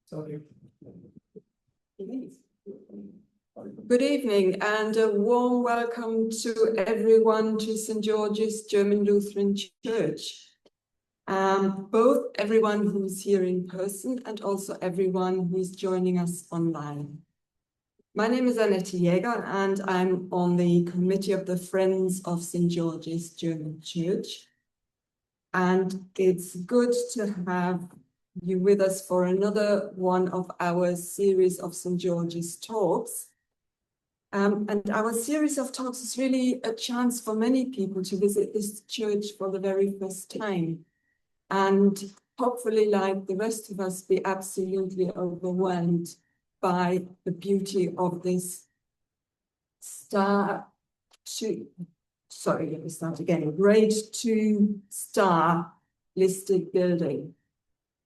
Sorry. Good evening and a warm welcome to everyone to St. George's German Lutheran Church. Both everyone who's here in person and also everyone who's joining us online. My name is Annette Jäger and I'm on the committee of the Friends of St. George's German Church. And it's good to have you with us for another one of our series of St. George's talks. And our series of talks is really a chance for many people to visit this church for the very first time. And hopefully, like the rest of us, be absolutely overwhelmed by the beauty of this grade 2 star listed building.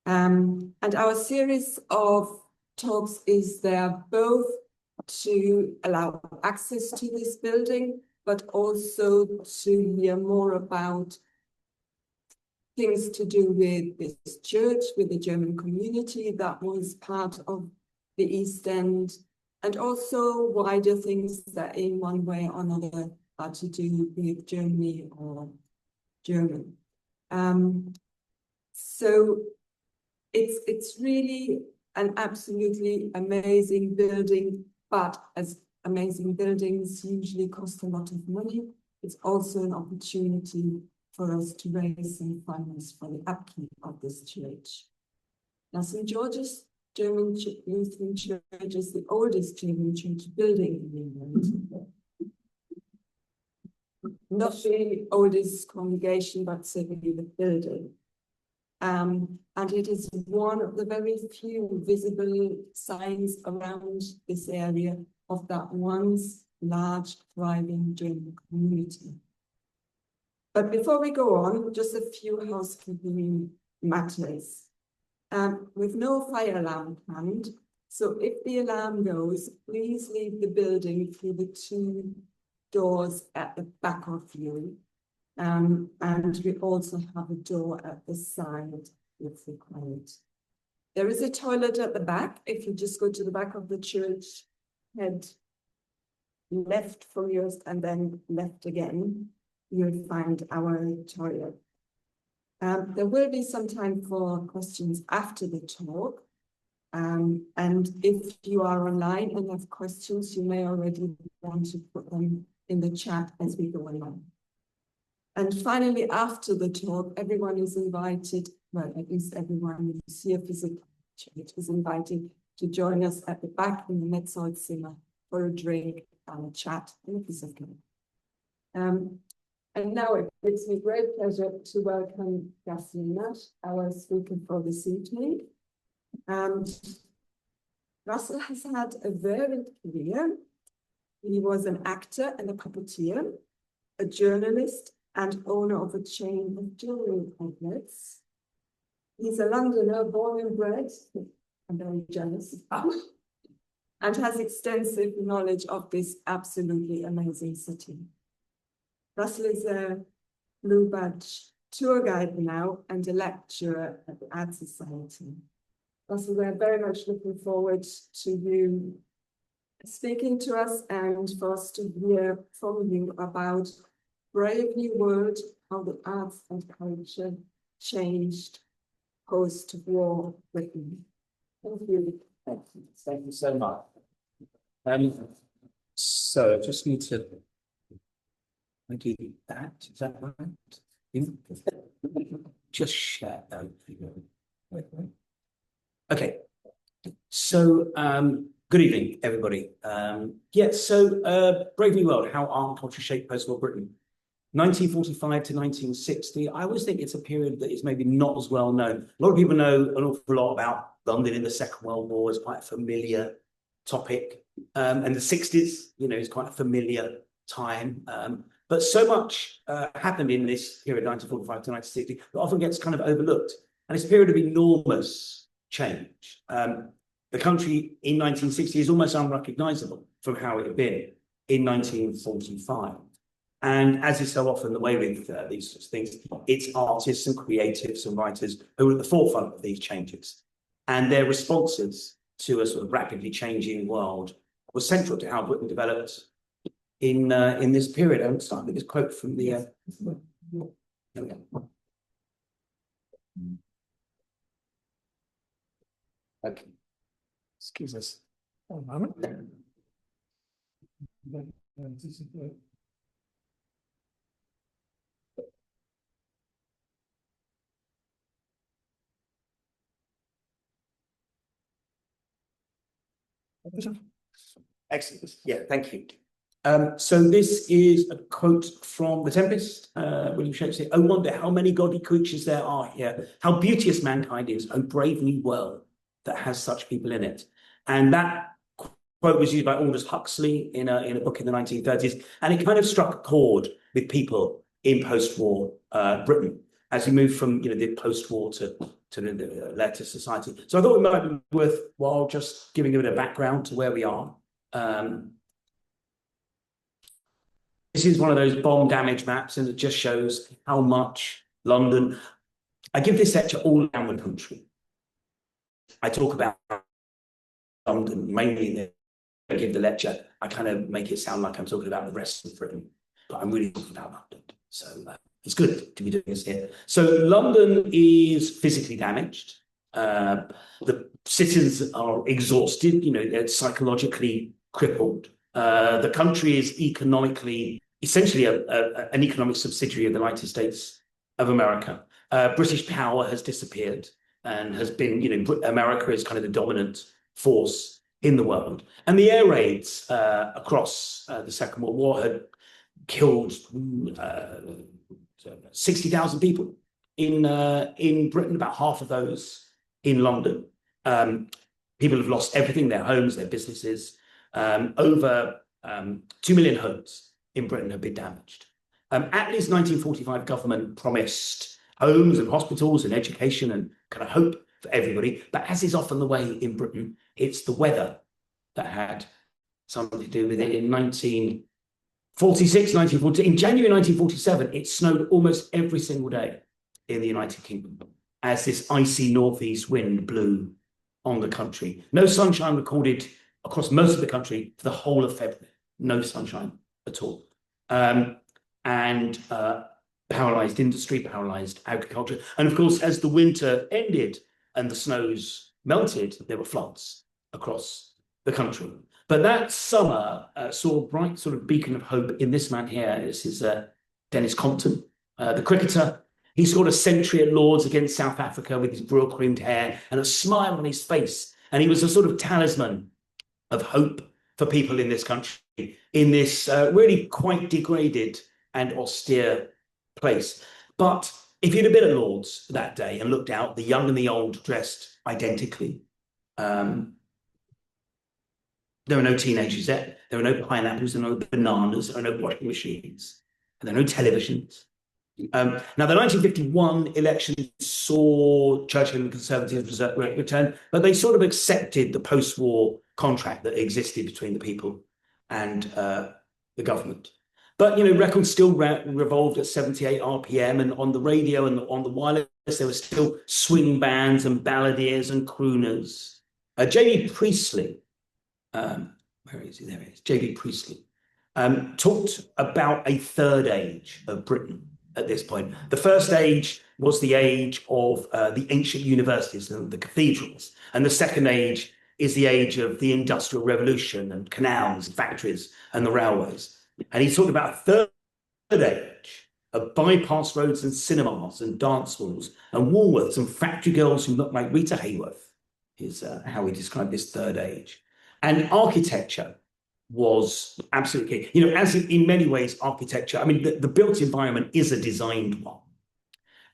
And our series of talks is there both to allow access to this building, but also to hear more about things to do with this church, with the German community that was part of the East End, and also wider things that in one way or another are to do with Germany or German. So it's really an absolutely amazing building, but as amazing buildings usually cost a lot of money, it's also an opportunity for us to raise some funds for the upkeep of this church. Now, St. George's German Lutheran Church is the oldest German church building in England. Not the oldest congregation, but certainly the building. And it is one of the very few visible signs around this area of that once large, thriving German community. But before we go on, just a few housekeeping matters. With no fire alarm planned, so if the alarm goes, please leave the building through the 2 doors at the back of you. And we also have a door at the side if required. There is a toilet at the back. If you just go to the back of the church, head left from yours and then left again, you'll find our toilet. There will be some time for questions after the talk. And if you are online and have questions, you may already want to put them in the chat as we go along. And finally, after the talk, everyone is invited, well, at least everyone who is here physically is invited to join us at the back in the Metzoldzimmer for a drink and a chat and a piece of cake. And now it gives me great pleasure to welcome Nash, our speaker for this evening. Russell has had a varied career. He was an actor and a puppeteer, a journalist, and owner of a chain of jewelry outlets. He's a Londoner, born and bred, I'm very jealous, and has extensive knowledge of this absolutely amazing city. Russell is a Blue Badge tour guide now and a lecturer at the Art Society. Russell, we're very much looking forward to you speaking to us and for us to hear from you about Brave New World, how the arts and culture changed post-war Britain. Thank you. Thank you so much. So I just need to do that. Is that right? Just share. Okay. So good evening, everybody. Brave New World, how art and culture shaped post-war Britain. 1945 to 1960, I always think it's a period that is maybe not as well known. A lot of people know an awful lot about London in the Second World War. It's quite a familiar topic. And the 60s, is quite a familiar time. But so much happened in this period, 1945 to 1960, that often gets kind of overlooked. And it's a period of enormous change. The country in 1960 is almost unrecognisable from how it had been in 1945. And as is so often the way with these sorts of things, it's artists and creatives and writers who are at the forefront of these changes. And their responses to a sort of rapidly changing world was central to how Britain developed in this period. I'm starting with this quote from the... Okay. Excuse us. One moment. Excellent. Yeah, thank you. So this is a quote from The Tempest, William Shakespeare. "Oh, wonder how many godly creatures there are here. How beauteous mankind is. Oh, brave new world that has such people in it." And that quote was used by Aldous Huxley in a book in the 1930s, and it kind of struck a chord with people in post-war Britain as we moved from the post-war to the later society. So I thought it might be worthwhile just giving a bit of background to where we are. This is one of those bomb damage maps, and it just shows how much London. I give this lecture all around the country. I talk about London mainly. I give the lecture, I kind of make it sound like I'm talking about the rest of Britain, but I'm really talking about London. So it's good to be doing this here. So London is physically damaged. The citizens are exhausted, they're psychologically crippled. The country is economically, essentially an economic subsidiary of the United States of America. British power has disappeared and has been, America is kind of the dominant force in the world. And the air raids across the Second World War had killed 60,000 people in Britain, about half of those in London. People have lost everything, their homes, their businesses. Over 2 million homes in Britain have been damaged. Attlee's 1945 government promised homes and hospitals and education and kind of hope for everybody. But as is often the way in Britain, it's the weather that had something to do with it. In 1946, 1940, in January 1947, it snowed almost every single day in the United Kingdom as this icy northeast wind blew on the country. No sunshine recorded across most of the country for the whole of February. No sunshine at all. Paralysed industry, paralysed agriculture. And of course, as the winter ended and the snows melted, there were floods across the country. But that summer saw a bright sort of beacon of hope in this man here. This is Dennis Compton, the cricketer. He scored a century at Lords against South Africa with his brill-creamed hair and a smile on his face. And he was a sort of talisman of hope for people in this country, in this really quite degraded and austere place. But if you'd have been at Lords that day and looked out, the young and the old dressed identically, there were no teenagers there. There were no pineapples, there were no bananas, there were no washing machines, and there were no televisions. Now, the 1951 election saw Churchill and Conservatives return, but they sort of accepted the post-war contract that existed between the people and the government. But, records still revolved at 78 RPM, and on the radio and on the wireless, there were still swing bands and balladeers and crooners. Jamie Priestley, where is he? There he is. J.B. Priestley talked about a third age of Britain at this point. The first age was the age of the ancient universities and the cathedrals. And the second age is the age of the Industrial Revolution and canals, factories, and the railways. And he talked about a third age of bypass roads and cinemas and dance halls and Woolworths and factory girls who looked like Rita Hayworth, is how he described this third age. And architecture was absolutely key. As in many ways, architecture, the built environment is a designed one.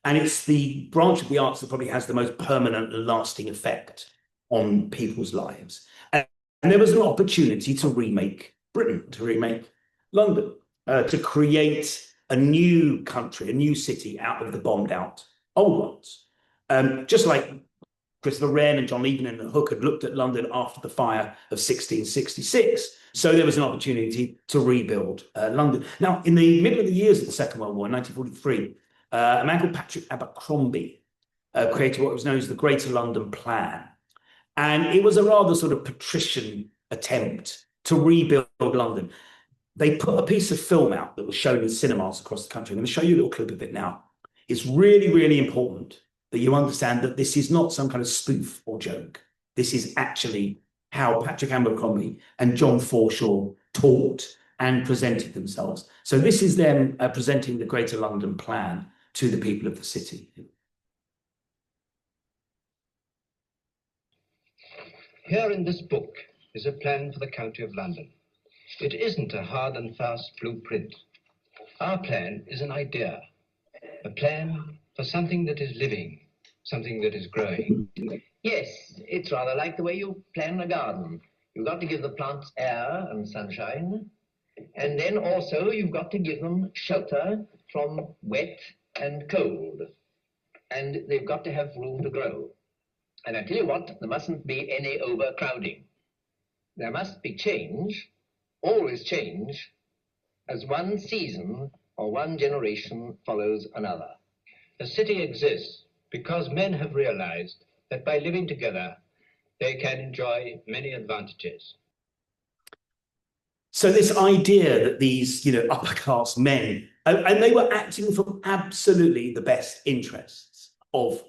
And it's the branch of the arts that probably has the most permanent and lasting effect on people's lives. And there was an opportunity to remake Britain, to remake London, to create a new country, a new city out of the bombed out old ones. Just like Christopher Wren and John Lebanon and Hooke had looked at London after the fire of 1666. So there was an opportunity to rebuild London. Now, in the middle of the years of the Second World War, in 1943, a man called Patrick Abercrombie created what was known as the Greater London Plan. And it was a rather sort of patrician attempt to rebuild London. They put a piece of film out that was shown in cinemas across the country. I'm going to show you a little clip of it now. It's really, really important that you understand that this is not some kind of spoof or joke. This is actually how Patrick Abercrombie and John Forshaw taught and presented themselves. So this is them presenting the Greater London Plan to the people of the city. Here in this book is a plan for the County of London. It isn't a hard and fast blueprint. Our plan is an idea, a plan for something that is living, something that is growing. Yes, it's rather like the way you plan a garden. You've got to give the plants air and sunshine, and then also you've got to give them shelter from wet and cold, and they've got to have room to grow. And I tell you what, there mustn't be any overcrowding. There must be change, always change, as one season or one generation follows another. The city exists because men have realized that by living together, they can enjoy many advantages. So this idea that these, upper class men, and they were acting from absolutely the best interests of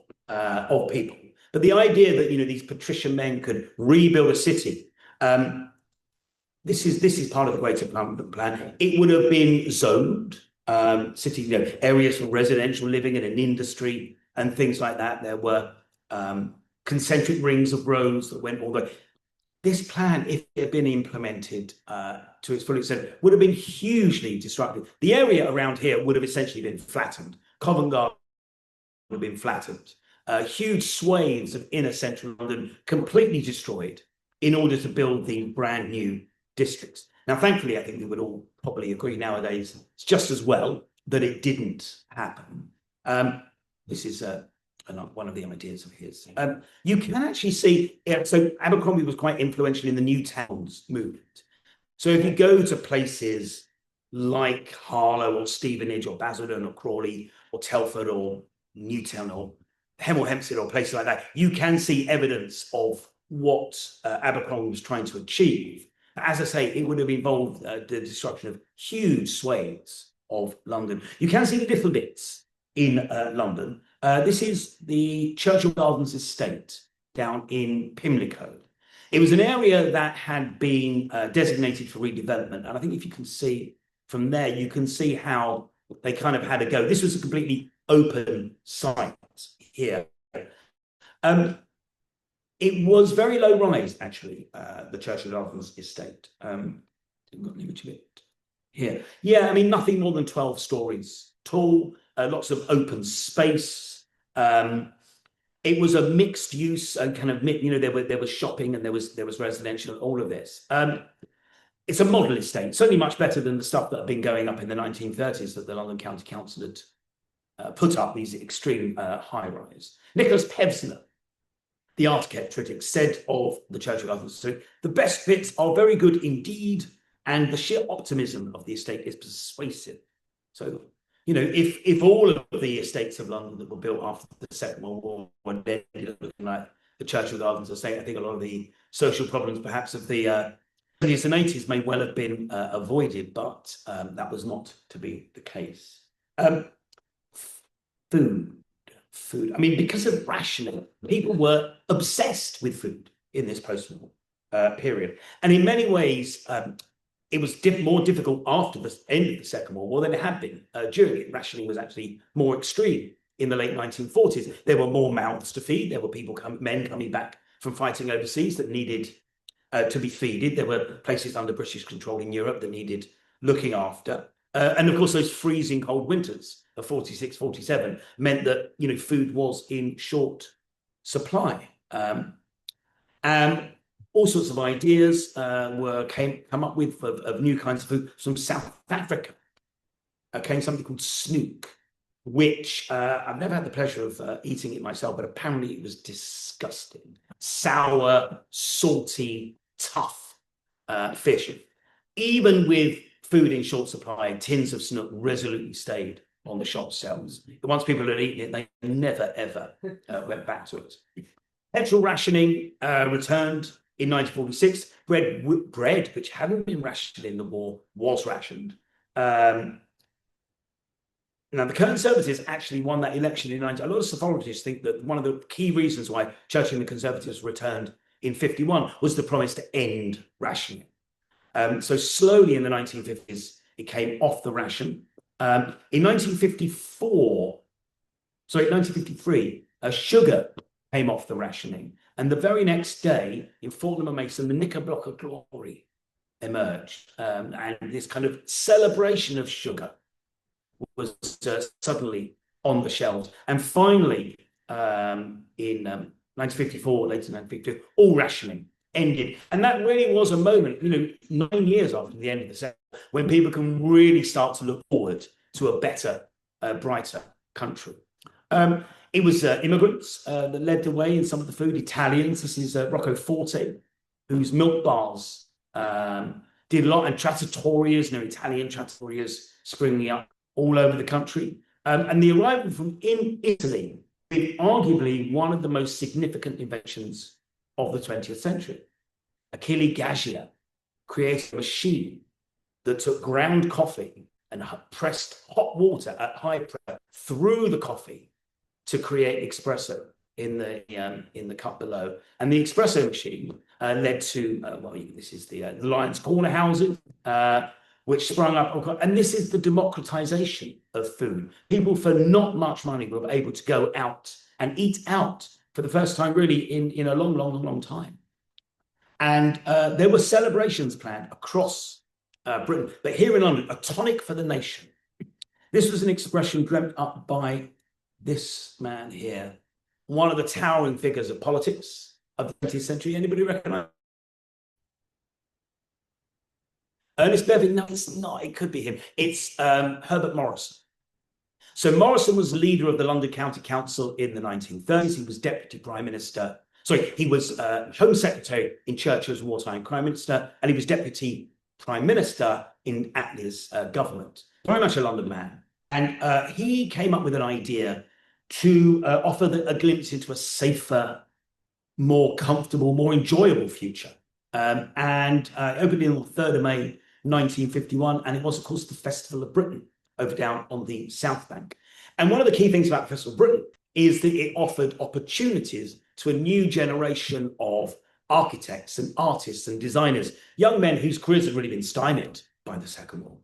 people. But the idea that, these patrician men could rebuild a city, this is part of the Greater London Plan. It would have been zoned, city, areas for residential living and an industry and things like that. There were concentric rings of roads that went all the way. This plan, if it had been implemented to its full extent, would have been hugely disruptive. The area around here would have essentially been flattened. Covent Garden would have been flattened. Huge swathes of inner central London completely destroyed in order to build the brand new districts. Now, thankfully, I think we would all probably agree nowadays it's just as well that it didn't happen. This is one of the ideas of his. You can actually see, so Abercrombie was quite influential in the New Towns movement. So if you go to places like Harlow or Stevenage or Basildon or Crawley or Telford or Newtown or Hemel Hempstead or places like that, you can see evidence of what Abercrombie was trying to achieve. As I say, it would have involved the destruction of huge swathes of London. You can see little bits in London. This is the Churchill Gardens estate down in Pimlico. It was an area that had been designated for redevelopment. And I think if you can see from there, you can see how they kind of had a go. This was a completely open site here. It was very low rise, actually, the Churchill Gardens estate. I've got an image of it here. Yeah, I mean, nothing more than 12 stories tall, lots of open space. It was a mixed use and kind of, there was shopping and there was residential, all of this. It's a model estate, certainly much better than the stuff that had been going up in the 1930s that the London County Council had put up, these extreme high rise. Nicholas Pevsner, the architect critic, said of the Churchill Gardens estate, the best bits are very good indeed, and the sheer optimism of the estate is persuasive. So, if all of the estates of London that were built after the Second World War were looking like the Churchill Gardens estate, I think a lot of the social problems perhaps of the 70s and 80s may well have been avoided, but that was not to be the case. Food. I mean, because of rationing, people were obsessed with food in this post-war period. And in many ways, it was more difficult after the end of the Second World War than it had been during it. Rationing was actually more extreme in the late 1940s. There were more mouths to feed. There were men coming back from fighting overseas that needed to be feeded. There were places under British control in Europe that needed looking after. And of course, those freezing cold winters of 46, 47 meant that, food was in short supply. All sorts of ideas come up with of new kinds of food from South Africa. Came something called snoek, which I've never had the pleasure of eating it myself, but apparently it was disgusting. Sour, salty, tough fish. Even with food in short supply, tins of snook resolutely stayed on the shop shelves. Once people had eaten it, they never, ever went back to it. Petrol rationing returned in 1946. Bread, which hadn't been rationed in the war, was rationed. Now, the Conservatives actually won that election in 19... A lot of sophologists think that one of the key reasons why Churchill and the Conservatives returned in 51 was the promise to end rationing. So slowly in the 1950s, it came off the ration. In 1953, sugar came off the rationing. And the very next day, in Fortnum and Mason, the Knickerbocker Glory emerged. And this kind of celebration of sugar was suddenly on the shelves. And finally, in 1954, later 1952, all rationing ended. And that really was a moment, 9 years after the end of the second, when people can really start to look forward to a better, brighter country. It was immigrants that led the way in some of the food. Italians, this is Rocco Forte, whose milk bars did a lot, and trattorias, Italian trattorias springing up all over the country. And the arrival from in Italy is arguably one of the most significant inventions of the 20th century. Achille Gaggia created a machine that took ground coffee and pressed hot water at high pressure through the coffee to create espresso in the cup below. And the espresso machine led to, this is the Lions Corner houses, which sprung up. And this is the democratization of food. People for not much money were able to go out and eat out for the first time really in a long time. And there were celebrations planned across Britain, but here in London, a tonic for the nation. This was an expression dreamt up by this man here, one of the towering figures of politics of the 20th century. Anybody recognize? Ernest Bevin? No, it's not. It could be him. It's Herbert Morrison. So Morrison was the leader of the London County Council in the 1930s. He was Deputy Prime Minister. Sorry, he was Home Secretary in Churchill's wartime Prime Minister, and he was Deputy Prime Minister in Attlee's government. Very much a London man. And he came up with an idea to offer a glimpse into a safer, more comfortable, more enjoyable future. And opened on the 3rd of May, 1951, and it was, of course, the Festival of Britain over down on the South Bank. And one of the key things about the Festival of Britain is that it offered opportunities to a new generation of architects and artists and designers, young men whose careers had really been stymied by the Second War.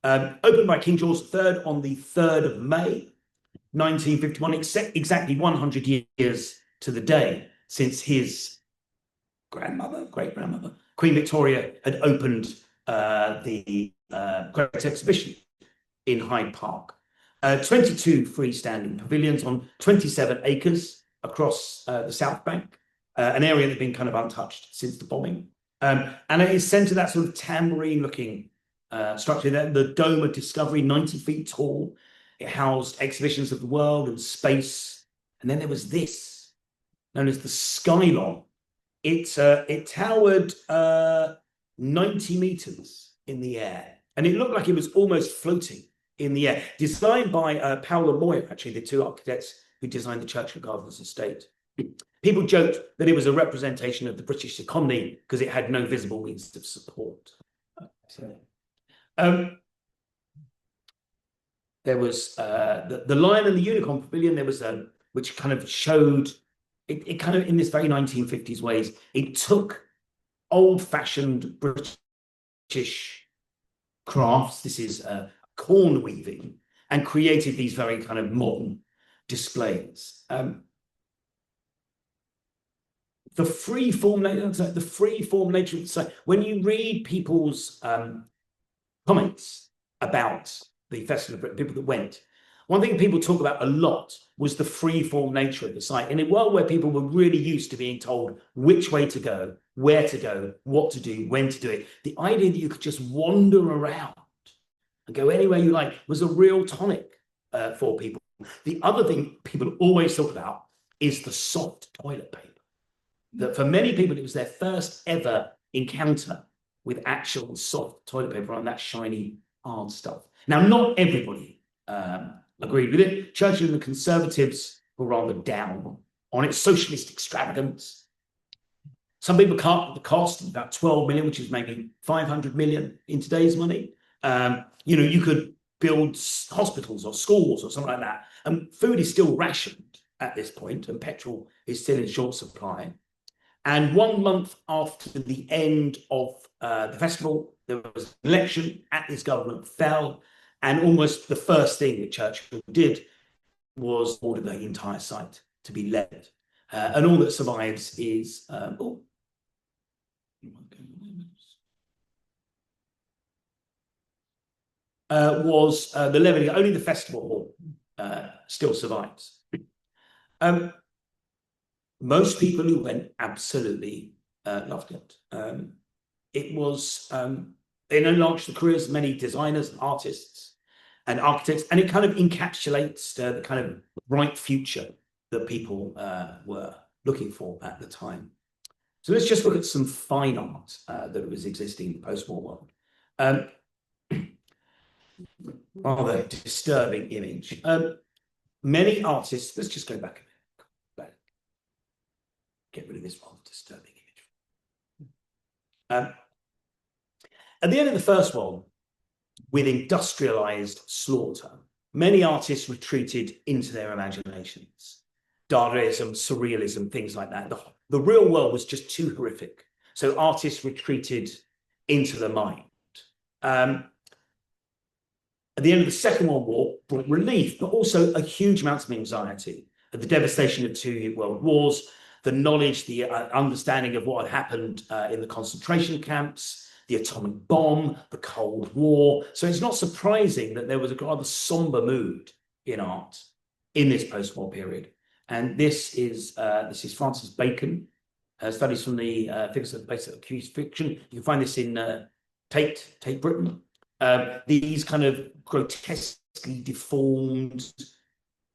Opened by King George III on the 3rd of May, 1951, exactly 100 years to the day since his great-grandmother, Queen Victoria, had opened the Great Exhibition in Hyde Park. 22 freestanding pavilions on 27 acres across the South Bank, an area that had been kind of untouched since the bombing. And it is centered that sort of tambourine-looking structure there, the Dome of Discovery, 90 feet tall. It housed exhibitions of the world and space. And then there was this, known as the Skylon. It towered 90 meters in the air, and it looked like it was almost floating in the air. Designed by Paolo Moya, actually, the two architects who designed the Churchill Gardens estate. People joked that it was a representation of the British economy because it had no visible means of support. There was the Lion and the Unicorn Pavilion. There was which kind of showed it kind of in this very 1950s ways. It took old-fashioned British crafts. This is corn weaving, and created these very kind of modern displays. The free form nature of the site. When you read people's comments about the Festival of Britain, people that went, one thing people talk about a lot was the free-form nature of the site. In a world where people were really used to being told which way to go, where to go, what to do, when to do it, the idea that you could just wander around and go anywhere you like was a real tonic for people. The other thing people always talk about is the soft toilet paper. That for many people, it was their first ever encounter with actual soft toilet paper on that shiny, hard stuff. Now, not everybody agreed with it. Churchill and the Conservatives were rather down on its socialist extravagance. Some people cut the cost of about 12 million, which is maybe 500 million in today's money. You could build hospitals or schools or something like that. And food is still rationed at this point, and petrol is still in short supply. And 1 month after the end of the festival, there was an election, Attlee's government fell, and almost the first thing that Churchill did was order the entire site to be leveled. And all that survives is the levelling. Only the festival hall still survives. Most people who went absolutely loved it. It was it enlarged the careers of many designers and artists and architects, and it kind of encapsulates the kind of bright future that people were looking for at the time. So let's just look at some fine art that was existing in the post-war world. Rather disturbing image. Many artists, let's just go back a minute. Get rid of this rather disturbing image. At the end of the First World, with industrialized slaughter, many artists retreated into their imaginations. Dadaism, surrealism, things like that. The real world was just too horrific. So artists retreated into the mind. At the end of the Second World War, brought relief, but also a huge amount of anxiety. The devastation of 2 world wars, the knowledge, the understanding of what had happened in the concentration camps, the atomic bomb, the Cold War. So it's not surprising that there was a rather somber mood in art in this post-war period. And this is Francis Bacon, studies from the figures of the basic accused fiction. You can find this in Tate Britain. These kind of grotesquely deformed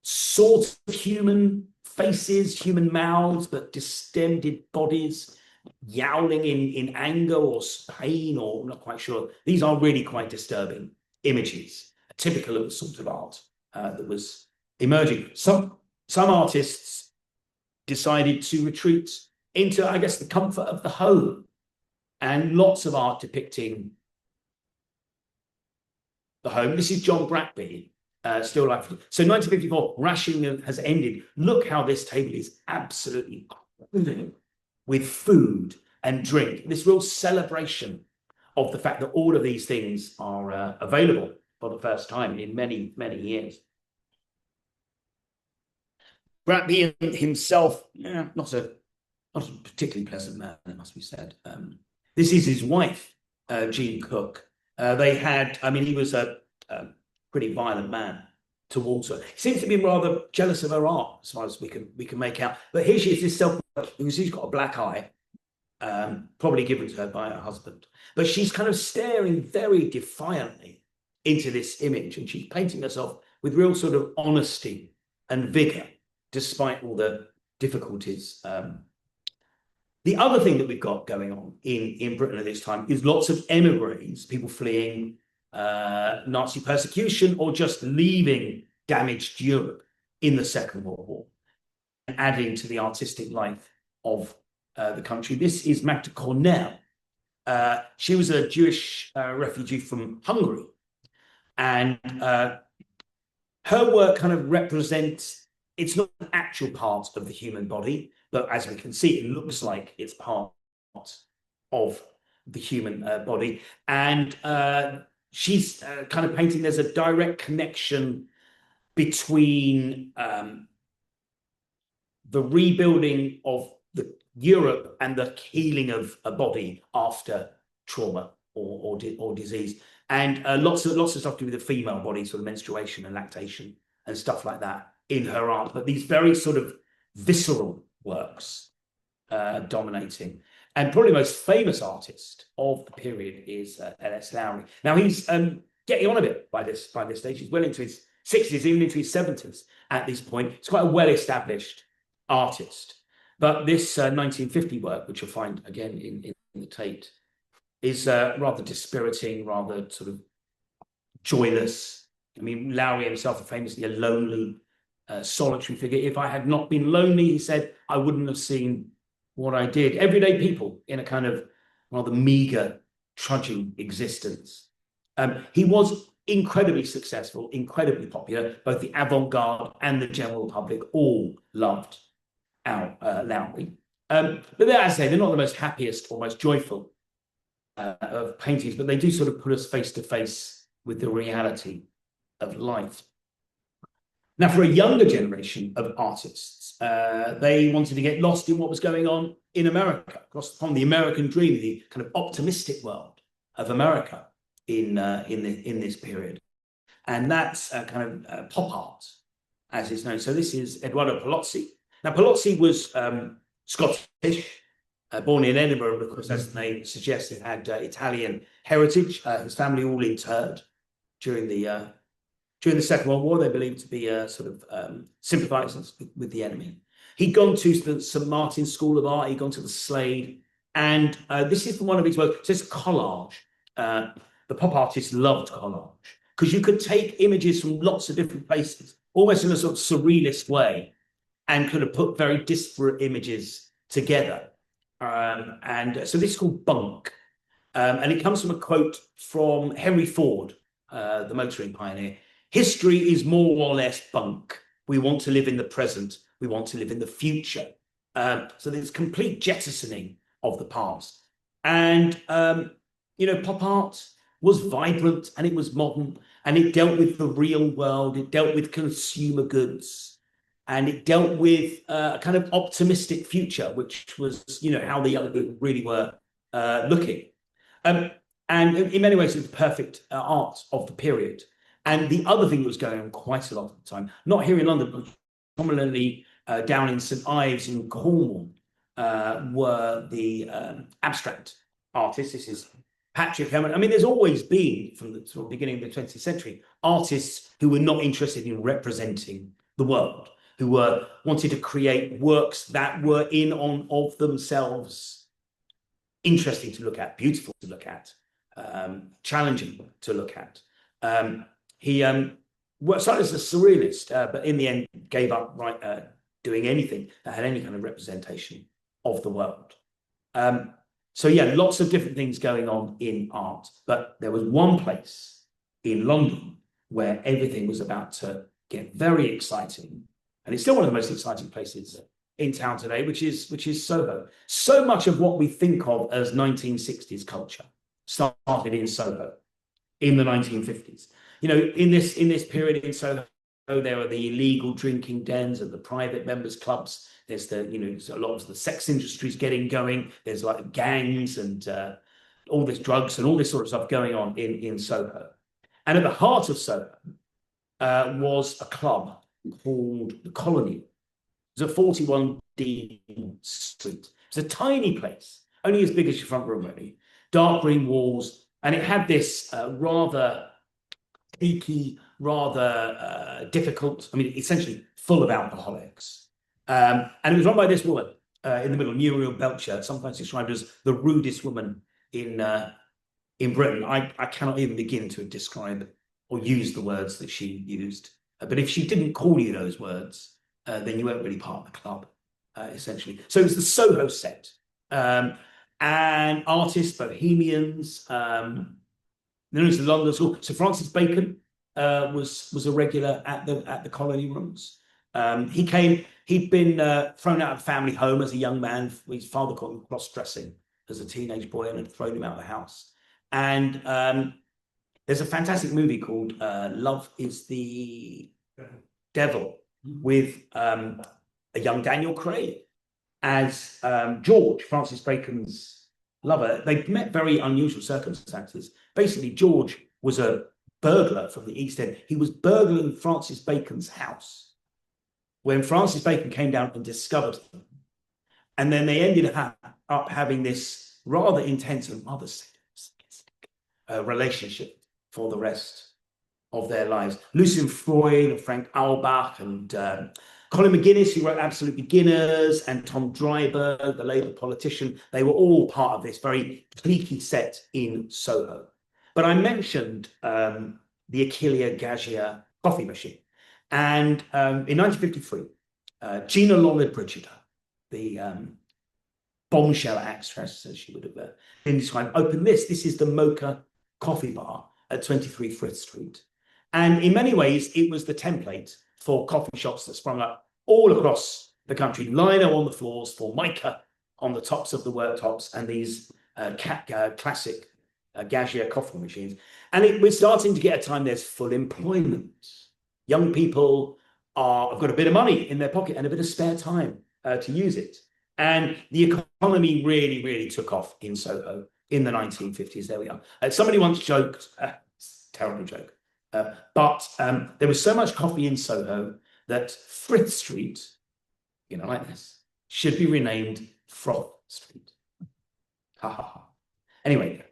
sort of human faces, human mouths, but distended bodies, yowling in anger or pain, or I'm not quite sure. These are really quite disturbing images, typical of the sort of art that was emerging. Some artists decided to retreat into, I guess, the comfort of the home, and lots of art depicting the home. This is John Brackby, still life. So 1954, rationing has ended. Look how this table is absolutely with food and drink. This real celebration of the fact that all of these things are available for the first time in many, many years. Brackby himself, not a particularly pleasant man, it must be said. This is his wife, Jean Cook. They had, he was a pretty violent man towards her. He seems to be rather jealous of her art, as far as we can make out. But here she is, this she's got a black eye, probably given to her by her husband. But she's kind of staring very defiantly into this image, and she's painting herself with real sort of honesty and vigor, despite all the difficulties. The other thing that we've got going on in Britain at this time is lots of emigres, people fleeing Nazi persecution or just leaving damaged Europe in the Second World War, and adding to the artistic life of the country. This is Magda Cornell. She was a Jewish refugee from Hungary, and her work kind of represents, it's not an actual part of the human body, but as we can see, it looks like it's part of the human body. And she's kind of painting, there's a direct connection between the rebuilding of Europe and the healing of a body after trauma or disease. And lots of stuff to do with the female body, sort of menstruation and lactation and stuff like that in her art. But these very sort of visceral works dominating. And probably the most famous artist of the period is L.S. Lowry. Now he's getting on a bit by this stage. He's well into his 60s, even into his 70s at this point. He's quite a well-established artist. But this 1950 work, which you'll find again in the Tate, is rather dispiriting, rather sort of joyless. I mean, Lowry himself is famously a lonely, solitary figure. If I had not been lonely, he said, I wouldn't have seen what I did. Everyday people in a kind of rather meager, trudging existence. He was incredibly successful, incredibly popular. Both the avant-garde and the general public all loved Lowry. But as I say, they're not the most happiest or most joyful of paintings, but they do sort of put us face to face with the reality of life. Now, for a younger generation of artists, they wanted to get lost in what was going on in America, across upon the American dream, the kind of optimistic world of America in this period. And that's kind of pop art, as is known. So this is Eduardo Palozzi. Now, Palozzi was Scottish, born in Edinburgh, of course, as the name suggests, it had Italian heritage. His family all interred during the Second World War. They believed to be sort of sympathisers with the enemy. He'd gone to the St Martin's School of Art. He'd gone to the Slade, and this is from one of his works. It says collage. The pop artists loved collage because you could take images from lots of different places, almost in a sort of surrealist way, and could have put very disparate images together. And so this is called bunk. And it comes from a quote from Henry Ford, the motoring pioneer. History is more or less bunk. We want to live in the present. We want to live in the future. So there's complete jettisoning of the past. And, pop art was vibrant and it was modern and it dealt with the real world. It dealt with consumer goods and it dealt with a kind of optimistic future, which was, how the young people really were looking. And in many ways, it was perfect art of the period. And the other thing that was going on quite a lot of the time, not here in London, but prominently down in St Ives in Cornwall, were the abstract artists. This is Patrick Hepworth. I mean, there's always been, from the sort of beginning of the 20th century, artists who were not interested in representing the world, who wanted to create works that were in on of themselves interesting to look at, beautiful to look at, challenging to look at. He started as a surrealist, but in the end gave up doing anything that had any kind of representation of the world. So yeah, lots of different things going on in art, but there was one place in London where everything was about to get very exciting, and it's still one of the most exciting places in town today, which is Soho. So much of what we think of as 1960s culture started in Soho in the 1950s. In this period in Soho, there are the illegal drinking dens and the private members' clubs. There's a lot of the sex industries getting going. There's like gangs and all this drugs and all this sort of stuff going on in Soho. And at the heart of Soho was a club called the Colony. It was a 41 Dean Street. It's a tiny place, only as big as your front room, really. Dark green walls, and it had this rather peaky, rather difficult, essentially full of alcoholics. And it was run by this woman in the middle, Muriel Belcher, sometimes described as the rudest woman in Britain. I cannot even begin to describe or use the words that she used. But if she didn't call you those words, then you weren't really part of the club, essentially. So it was the Soho set. And artists, bohemians, known as the London School. So Francis Bacon was a regular at the Colony Rooms. He'd been thrown out of the family home as a young man. His father caught him cross-dressing as a teenage boy and had thrown him out of the house. And there's a fantastic movie called Love is the Devil with a young Daniel Craig as George, Francis Bacon's lover. They met very unusual circumstances. Basically, George was a burglar from the East End. He was burgling Francis Bacon's house when Francis Bacon came down and discovered them. And then they ended up having this rather intense and rather sadistic relationship for the rest of their lives. Lucian Freud and Frank Auerbach and Colin McGuinness, who wrote Absolute Beginners, and Tom Dryburgh, the Labour politician, they were all part of this very cliquey set in Soho. But I mentioned the Achillea Gaggia coffee machine. And in 1953, Gina Lollard-Bridgeter, the bombshell actress, as she would have been described, opened this. This is the Mocha Coffee Bar at 23 Frith Street. And in many ways, it was the template for coffee shops that sprung up all across the country. Lino on the floors, Formica on the tops of the worktops, and these classic Gaggia coffee machines. And we're starting to get a time there's full employment. Young people have got a bit of money in their pocket and a bit of spare time to use it. And the economy really, really took off in Soho in the 1950s. There we are. Somebody once joked, terrible joke, but there was so much coffee in Soho that Frith Street, you know, like this, should be renamed Froth Street. Ha ha ha. Anyway,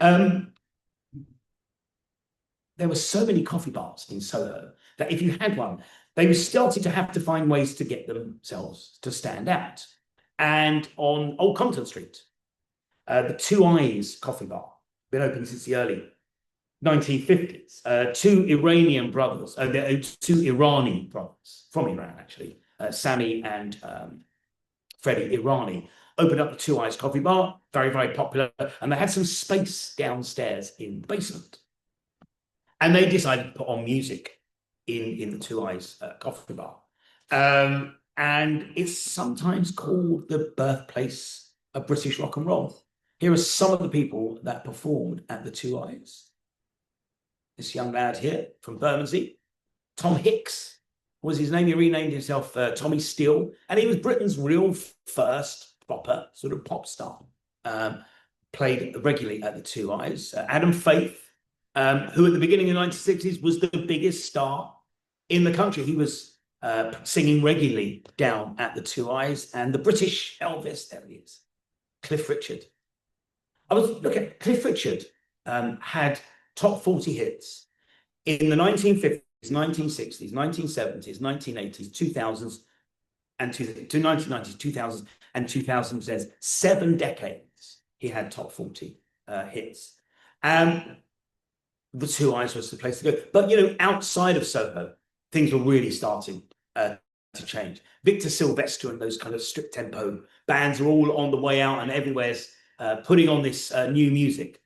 there were so many coffee bars in Soho that if you had one, they were starting to have to find ways to get themselves to stand out. And on Old Compton Street, the Two Eyes coffee bar, been open since the early 1950s. Two Iranian brothers, two Irani brothers from Iran, actually, Sami and Freddie Irani, opened up the Two Eyes coffee bar, very, very popular. And they had some space downstairs in the basement. And they decided to put on music in the Two Eyes coffee bar. And it's sometimes called the birthplace of British rock and roll. Here are some of the people that performed at the Two Eyes. This young lad here from Bermondsey, Tom Hicks was his name. He renamed himself Tommy Steele, and he was Britain's real first proper sort of pop star. Played regularly at the Two Eyes. Adam Faith, who at the beginning of the 1960s was the biggest star in the country. He was singing regularly down at the Two Eyes, and the British Elvis, there he is, Cliff Richard. Cliff Richard had top 40 hits in the 1950s, 1960s, 1970s, 1980s, 2000s, and 1990s, 2000s, and 2010s. 7 decades he had top 40 hits. The Two Eyes was the place to go. But, you know, outside of Soho, things were really starting to change. Victor Silvestre and those kind of strict tempo bands are all on the way out, and everywhere's putting on this new music.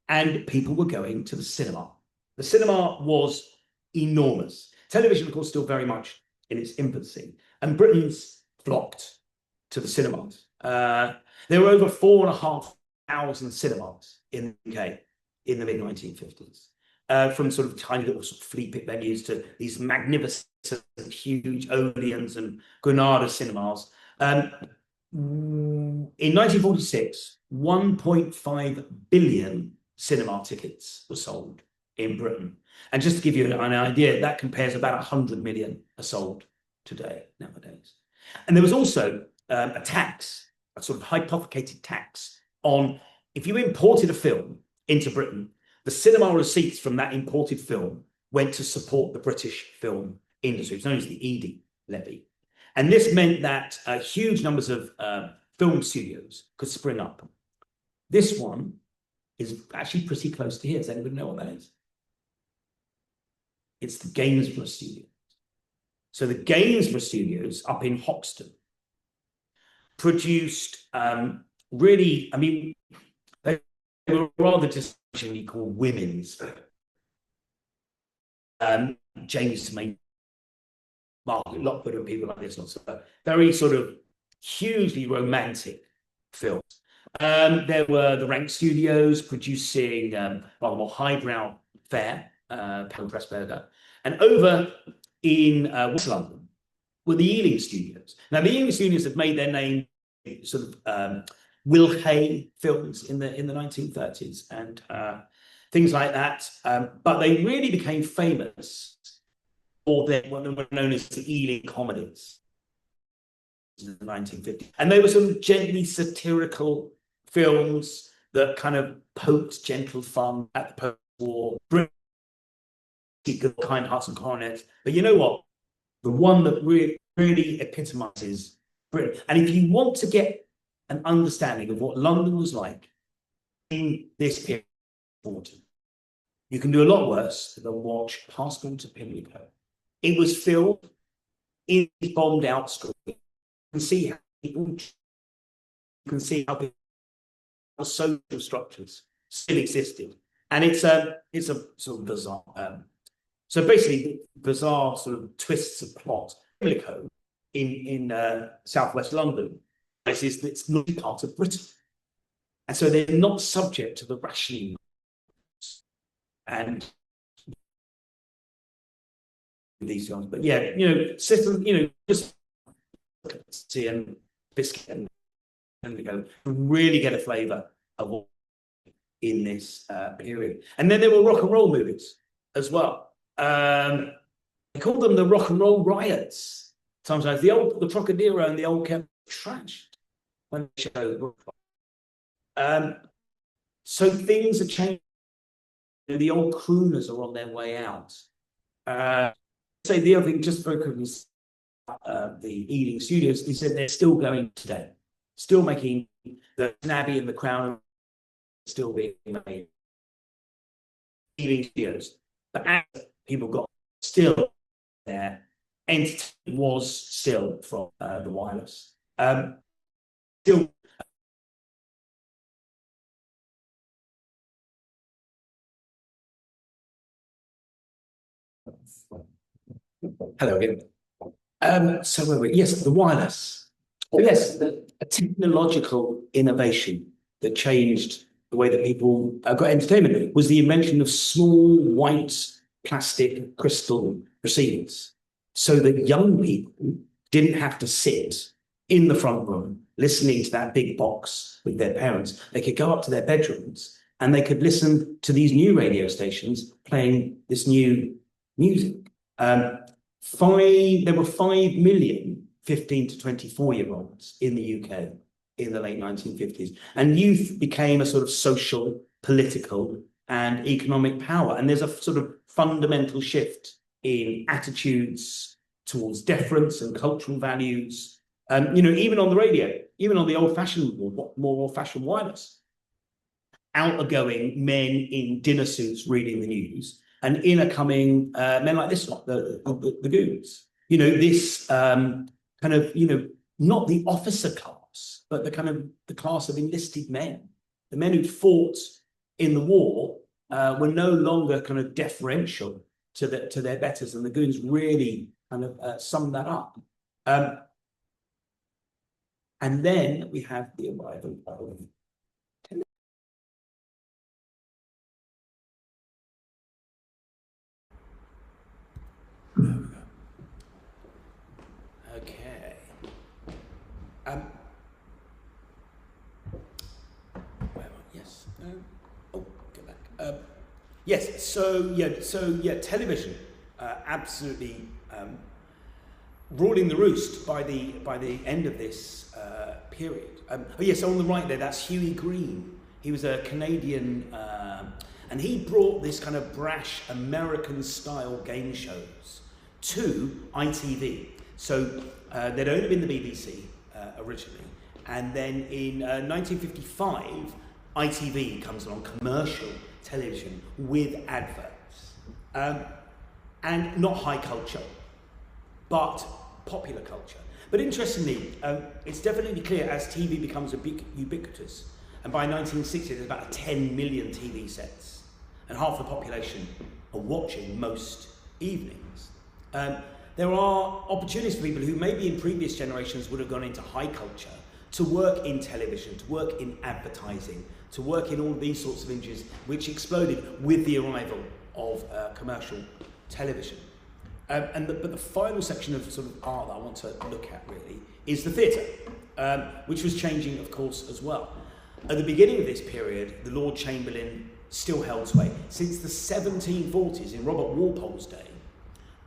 And people were going to the cinema. The cinema was enormous. Television, of course, still very much in its infancy. And Britons flocked to the cinemas. There were over 4,500 cinemas in the UK in the mid-1950s. From sort of tiny little sort of flea pit venues to these magnificent, huge Odeons and Granada cinemas. In 1946, 1.5 billion cinema tickets were sold in Britain. And just to give you an idea, that compares about 100 million are sold today, nowadays. And there was also a tax, a sort of hypothecated tax on, if you imported a film into Britain, the cinema receipts from that imported film went to support the British film industry. It's known as the Eadie levy. And this meant that huge numbers of film studios could spring up. This one is actually pretty close to here. Does anybody know what that is? It's the Gainsborough Studios. So the Gainsborough Studios up in Hoxton produced really, I mean, they were rather just called women's. James May, Margaret Lockwood and people like this, also very sort of hugely romantic films. There were the Rank Studios producing rather more highbrow fare, Paul Pressburger, and over in West London were the Ealing Studios. Now, the Ealing Studios have made their name sort of Will Hay films in the 1930s and things like that, but they really became famous for what were known as the Ealing comedies in the 1950s. And they were sort of gently satirical films that kind of poked gentle fun at the post-war good, kind hearts and coronets. But you know what? The one that really epitomizes Britain. And if you want to get an understanding of what London was like in this period, you can do a lot worse than watch Passport to Pimlico. It was filmed in bombed out streets. You can see how people, you can see how social structures still existed. And it's a sort of bizarre. So basically, bizarre sort of twists of plot. Pimlico in southwest London, it's not part of Britain, and so they're not subject to the rationing and these ones. But yeah, system, just tea and biscuit and go really get a flavour of what in this period. And then there were rock and roll movies as well. They called them the rock and roll riots. Sometimes the Trocadero and the old Kent trashed when they showed. So things are changing. The old crooners are on their way out. Say the other thing, just very quickly, the Ealing studios, they said they're still going today, still making the Nabby and the Crown, still being made. Ealing studios, but as people got still there, entertainment was still from the wireless. Still. Hello again. So where were we? Yes, the wireless. Oh, yes, a technological innovation that changed the way that people got entertainment was the invention of small white plastic crystal receivers, so that young people didn't have to sit in the front room listening to that big box with their parents. They could go up to their bedrooms and they could listen to these new radio stations playing this new music. There were 5 million 15 to 24-year-olds in the UK in the late 1950s, and youth became a sort of social, political, and economic power. And there's a sort of fundamental shift in attitudes towards deference and cultural values. Even on the radio, even on the old-fashioned, more old-fashioned wireless, outgoing men in dinner suits reading the news, and in are coming men like this one, the goons. This not the officer class, but the class of enlisted men. The men who fought in the war were no longer kind of deferential to their betters, and the goons really kind of summed that up. And then we have the arrival of okay. Yes. Go back. Yes. So television absolutely ruling the roost by the end of this period. So on the right there, that's Huey Green. He was a Canadian, and he brought this kind of brash American-style game shows to ITV. So they'd only been the BBC originally, and then in 1955, ITV comes along, commercial television with adverts, and not high culture, but popular culture. But interestingly, it's definitely clear as TV becomes ubiquitous, and by 1960 there's about 10 million TV sets, and half the population are watching most evenings. There are opportunities for people who maybe in previous generations would have gone into high culture to work in television, to work in advertising, to work in all these sorts of industries, which exploded with the arrival of commercial television. But the final section of sort of art that I want to look at really is the theatre, which was changing, of course, as well. At the beginning of this period, the Lord Chamberlain still held sway. Since the 1740s, in Robert Walpole's day,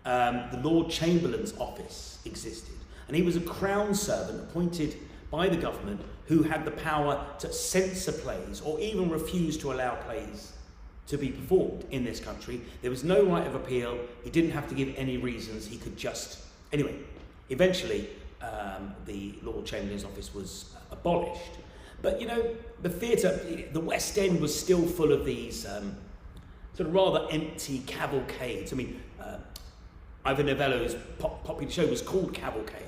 the Lord Chamberlain's office existed, and he was a crown servant appointed by the government who had the power to censor plays or even refuse to allow plays to be performed in this country. There was no right of appeal. He didn't have to give any reasons. He could just... Anyway, eventually, the Lord Chamberlain's office was abolished. But, you know, the theatre, the West End was still full of these sort of rather empty cavalcades. I mean, Ivor Novello's popular show was called Cavalcade.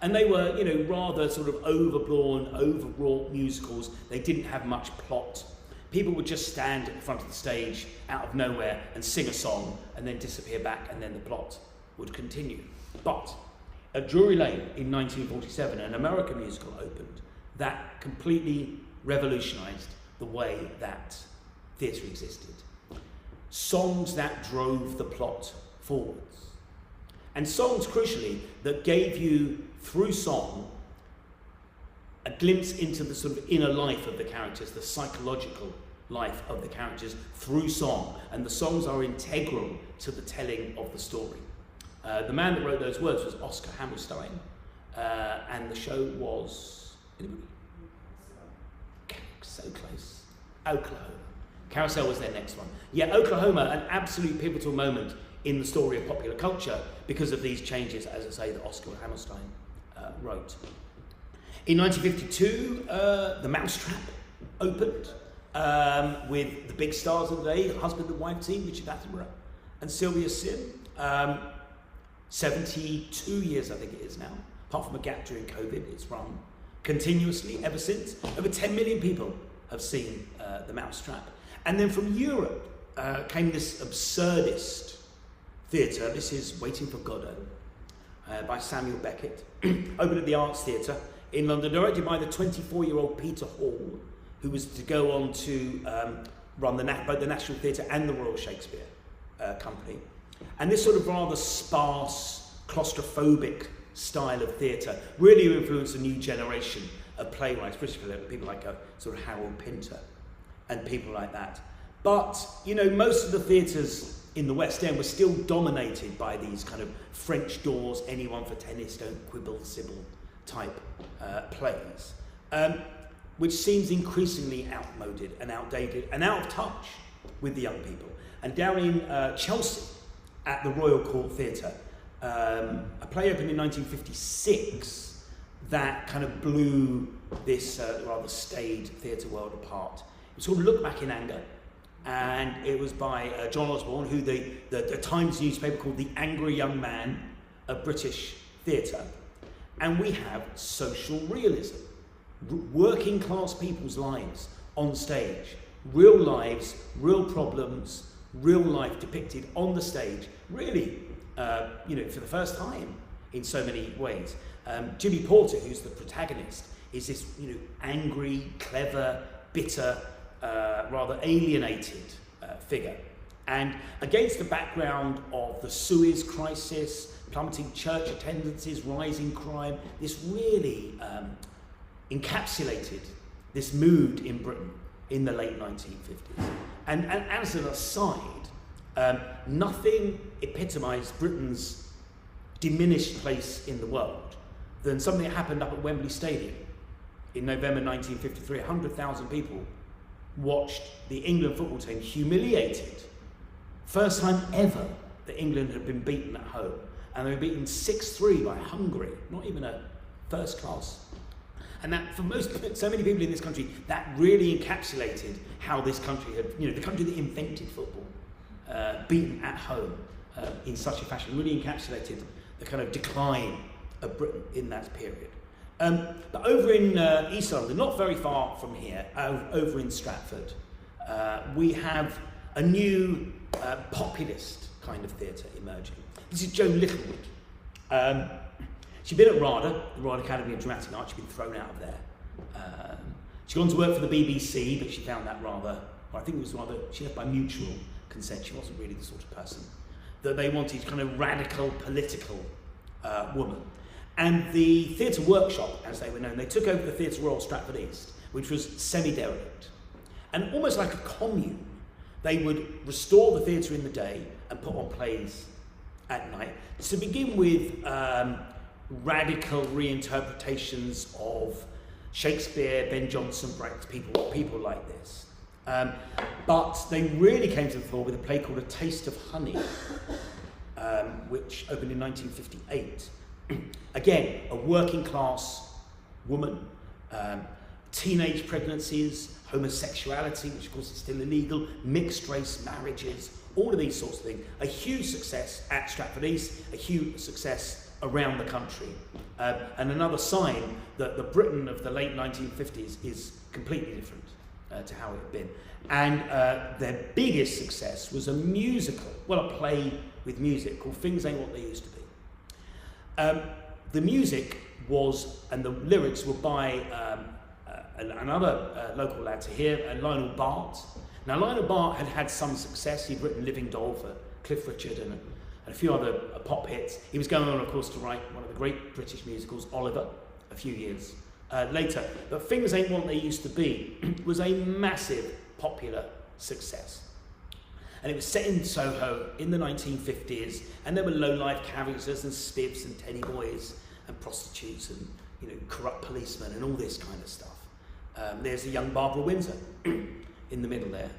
And they were, you know, rather sort of overblown, overwrought musicals. They didn't have much plot. People would just stand at the front of the stage out of nowhere and sing a song and then disappear back, and then the plot would continue. But at Drury Lane in 1947, an American musical opened that completely revolutionised the way that theatre existed. Songs that drove the plot forwards. And songs, crucially, that gave you, through song, a glimpse into the sort of inner life of the characters, the psychological life of the characters through song. And the songs are integral to the telling of the story. The man that wrote those words was Oscar Hammerstein, and the show was... Anybody? So close. Oklahoma. Carousel was their next one. Yeah, Oklahoma, an absolute pivotal moment in the story of popular culture because of these changes, as I say, that Oscar Hammerstein wrote. In 1952, The Mousetrap opened with the big stars of the day, the husband and wife team, Richard Attenborough and Sylvia Sim. 72 years, I think it is now. Apart from a gap during COVID, it's run continuously ever since. Over 10 million people have seen The Mousetrap. And then from Europe came this absurdist theatre. This is Waiting for Godot by Samuel Beckett. Opened at the Arts Theatre in London, directed by the 24-year-old Peter Hall, who was to go on to run both the National Theatre and the Royal Shakespeare Company. And this sort of rather sparse, claustrophobic style of theatre really influenced a new generation of playwrights, particularly people like sort of Harold Pinter and people like that. But, you know, most of the theatres in the West End were still dominated by these kind of French doors, anyone for tennis, don't quibble, Sybil type plays, which seems increasingly outmoded and outdated and out of touch with the young people. And down in Chelsea, at the Royal Court Theatre, a play opened in 1956 that kind of blew this rather staid theatre world apart. It was called Look Back in Anger, and it was by John Osborne, who the Times newspaper called the angry young man of British theatre. And we have social realism, working class people's lives on stage, real lives, real problems, real life depicted on the stage, really, you know, for the first time in so many ways. Jimmy Porter, who's the protagonist, is this, you know, angry, clever, bitter, rather alienated figure. And against the background of the Suez crisis, plummeting church attendances, rising crime, this really encapsulated this mood in Britain in the late 1950s. And as an aside, nothing epitomised Britain's diminished place in the world than something that happened up at Wembley Stadium in November 1953. 100,000 people watched the England football team humiliated. First time ever that England had been beaten at home. And they were beaten 6-3 by Hungary, not even a first class. And that, for so many people in this country, that really encapsulated how this country had, you know, the country that invented football, beaten at home in such a fashion, really encapsulated the kind of decline of Britain in that period. But over in East London, not very far from here, over in Stratford, we have a new populist kind of theatre emerging. This is Joan Littlewood. She'd been at RADA, the Royal Academy of Dramatic Art. She'd been thrown out of there. She'd gone to work for the BBC, but she found that rather, or I think it was rather, she left by mutual consent. She wasn't really the sort of person that they wanted, kind of radical political woman. And the Theatre Workshop, as they were known, they took over the Theatre Royal Stratford East, which was semi-derelict. And almost like a commune, they would restore the theatre in the day and put on plays at night. To begin with, radical reinterpretations of Shakespeare, Ben Jonson, Brecht, people like this. But they really came to the fore with a play called A Taste of Honey, which opened in 1958. Again, a working class woman, teenage pregnancies, homosexuality, which of course is still illegal, mixed race marriages, all of these sorts of things. A huge success at Stratford East, a huge success around the country. And another sign that the Britain of the late 1950s is completely different to how it had been. And their biggest success was a musical, well, a play with music called Fings Ain't What They Used to Be. The music was, and the lyrics were by another local lad to here, Lionel Bart. Now, Lionel Bart had had some success. He'd written Living Doll for Cliff Richard and a few other pop hits. He was going on, of course, to write one of the great British musicals, Oliver, a few years later. But Things Ain't What They Used to Be was a massive popular success. And it was set in Soho in the 1950s, and there were low-life characters and spivs and teddy boys and prostitutes and, you know, corrupt policemen and all this kind of stuff. There's a young Barbara Windsor in the middle there.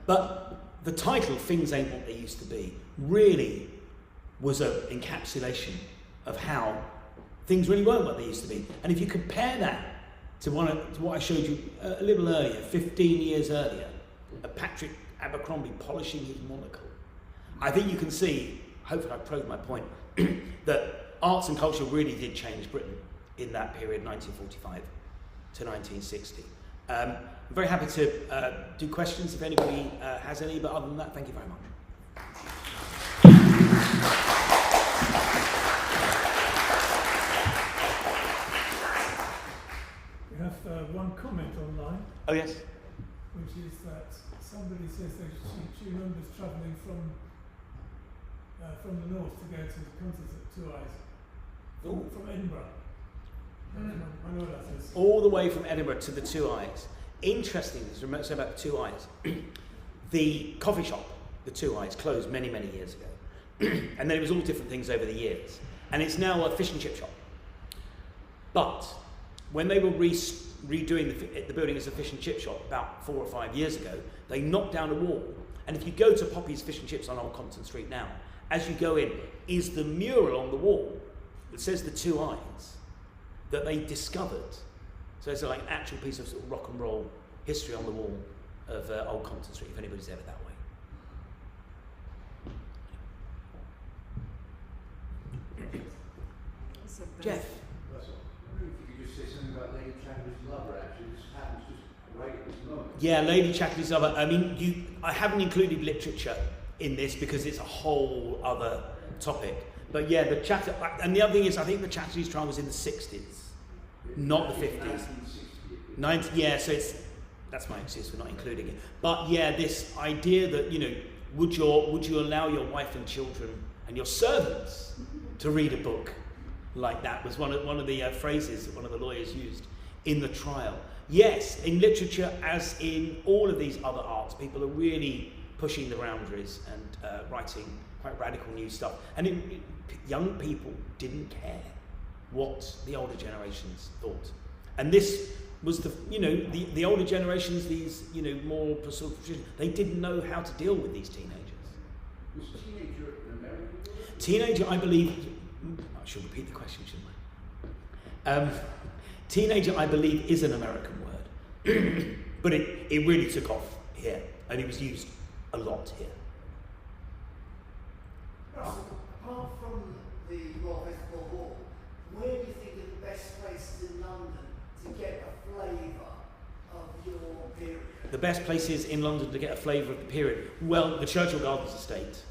But the title, Things Ain't What They Used to Be, really was an encapsulation of how things really weren't what they used to be. And if you compare that to what I showed you a little earlier, 15 years earlier, Patrick Abercrombie polishing his monocle, I think you can see, hopefully I proved my point, that arts and culture really did change Britain in that period, 1945 to 1960. I'm very happy to do questions if anybody has any, but other than that, thank you very much. We have one comment online, Oh yes. which is that somebody says that she remembers travelling from the north to go to the concerts at Two Eyes, from Edinburgh. I know what that is. All the way from Edinburgh to the Two Eyes. Interesting, to say about the Two Eyes. The coffee shop, the Two Eyes, closed many, many years ago. And then it was all different things over the years. And it's now a fish and chip shop. But when they were redoing the building as a fish and chip shop about 4 or 5 years ago, they knocked down a wall. And if you go to Poppy's Fish and Chips on Old Compton Street now, as you go in, is the mural on the wall that says the Two Eyes that they discovered. So it's like an actual piece of, sort of rock and roll history on the wall of Old Compton Street, if anybody's ever that way. Jeff? Yeah, Lady Chatterley's Lover. I mean, I haven't included literature in this because it's a whole other topic. But yeah, and the other thing is, I think the Chatterley's trial was in the 60s, not the 50s. Yeah, so that's my excuse for not including it. But yeah, this idea that, you know, would you allow your wife and children and your servants to read a book like that was one of the phrases that one of the lawyers used in the trial. Yes, in literature, as in all of these other arts, people are really pushing the boundaries and writing quite radical new stuff. And young people didn't care what the older generations thought. And this was the older generations, these, more sort of, they didn't know how to deal with these teenagers. Was teenager an American word? Teenager, I believe, I should repeat the question, shouldn't I? Teenager, I believe, is an American word, but it really took off here, and it was used a lot here. Apart from the Royal Festival Hall, where do you think are the best places in London to get a flavour of your period? The best places in London to get a flavour of the period? Well, the Churchill Gardens estate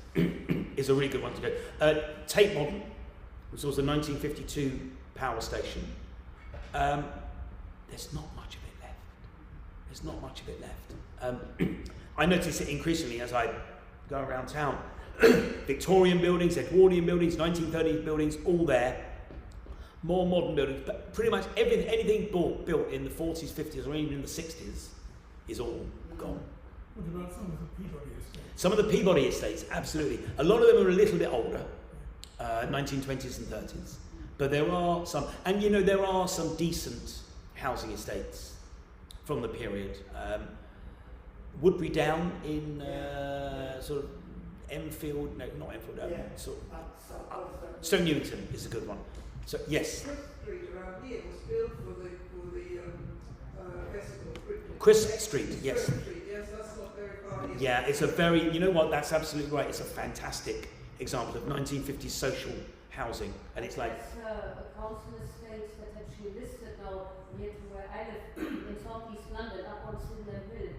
is a really good one to go. Tate Modern, which was a 1952 power station. There's not much of it left. There's not much of it left. I notice it increasingly as I go around town. Victorian buildings, Edwardian buildings, 1930s buildings, all there. More modern buildings, but pretty much anything built in the 40s, 50s, or even in the 60s is all gone. What about some of the Peabody estates? Some of the Peabody estates, absolutely. A lot of them are a little bit older, 1920s and 30s. But there are some, and there are some decent housing estates from the period. Woodbury Down in sort of Enfield, no, not Enfield, sort of Stoke Newington is a good one. So yes. Crisp Street around here was built for the Festival of Britain. Crisp Street, yes. Crisp Street, yes, that's not very far east. Yeah, it's a very, you know what, that's absolutely right. It's a fantastic example of 1950s social housing. And it's like... There's a council estate that actually listed now near to where I live in southeast London, up on Sydenham Hill.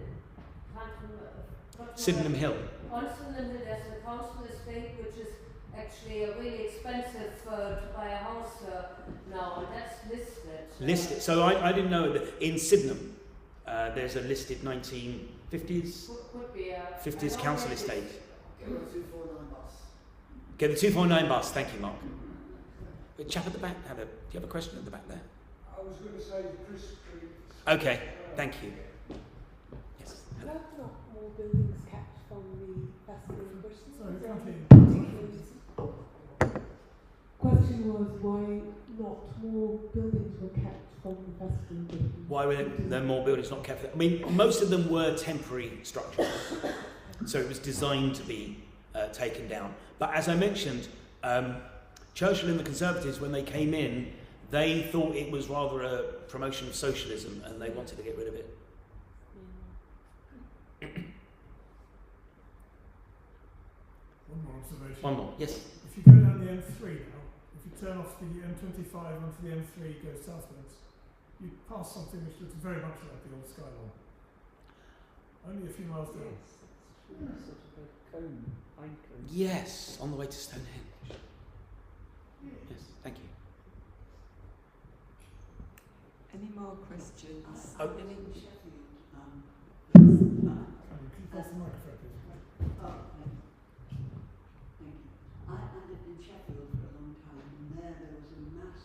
Sydenham Hill. On Sydenham Hill, there's a council estate which is actually really expensive to buy a house now, and that's listed. Listed. So I didn't know that in Sydenham there's a listed 1950s Could be a 50s council estate. Get the 249 bus. Get the 249 bus. Thank you, Mark. The chap at the back do you have a question at the back there? I was going to say Chris Street. Okay, thank you. Yes. Why not more buildings kept from the festival in Britain? Sorry, can't hear you. Question was why not more buildings were kept from the festival in Britain? Why were there more buildings not kept? I mean, most of them were temporary structures, so it was designed to be taken down. But as I mentioned, Churchill and the Conservatives, when they came in, they thought it was rather a promotion of socialism, and they wanted to get rid of it. One more observation. One more, yes. If you go down the M3 now, if you turn off the M25 onto the M3, go southwards, you pass something which looks very much like the old Skyline. Only a few miles down. Sort of a cone, pine cone. Yes, on the way to Stonehenge. Yes, thank you. Any more questions? Oh. Can you keep off the microphone, please? I lived in Sheffield for a long time, and there was a mass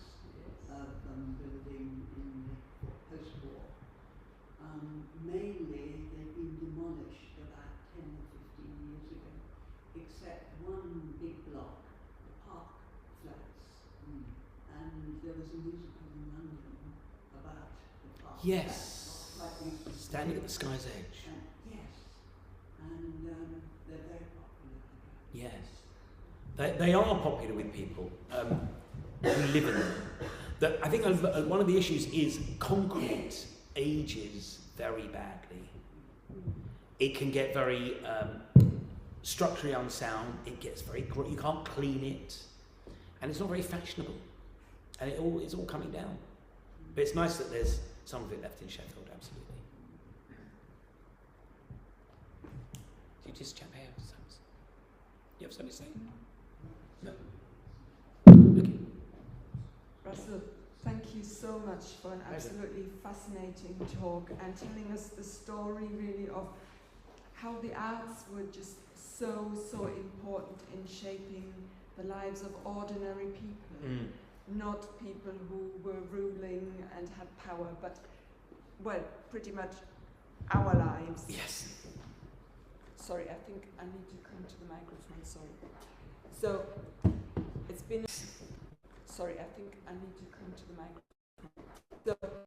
of building in the post-war. Mainly, they've been demolished about 10 or 15 years ago, except one big block, the Park Flats. And there was a musical in London about the Park Yes. Flats. Standing at the sky's edge. Yes. And they're very popular. Yes. They are popular with people who live in them. I think one of the issues is concrete ages very badly. It can get very structurally unsound. It gets very you can't clean it, and it's not very fashionable. And it's all coming down. But it's nice that there's some of it left in Sheffield. Absolutely. Do you just chat here? You have something to say? No. Okay. Russell, thank you so much for an absolutely fascinating talk and telling us the story really of how the arts were just so important in shaping the lives of ordinary people. Not people who were ruling and had power, but, well, pretty much our lives. Yes. Sorry, I think I need to come to the microphone, sorry. So, it's been... Sorry, I think I need to come to the microphone. So,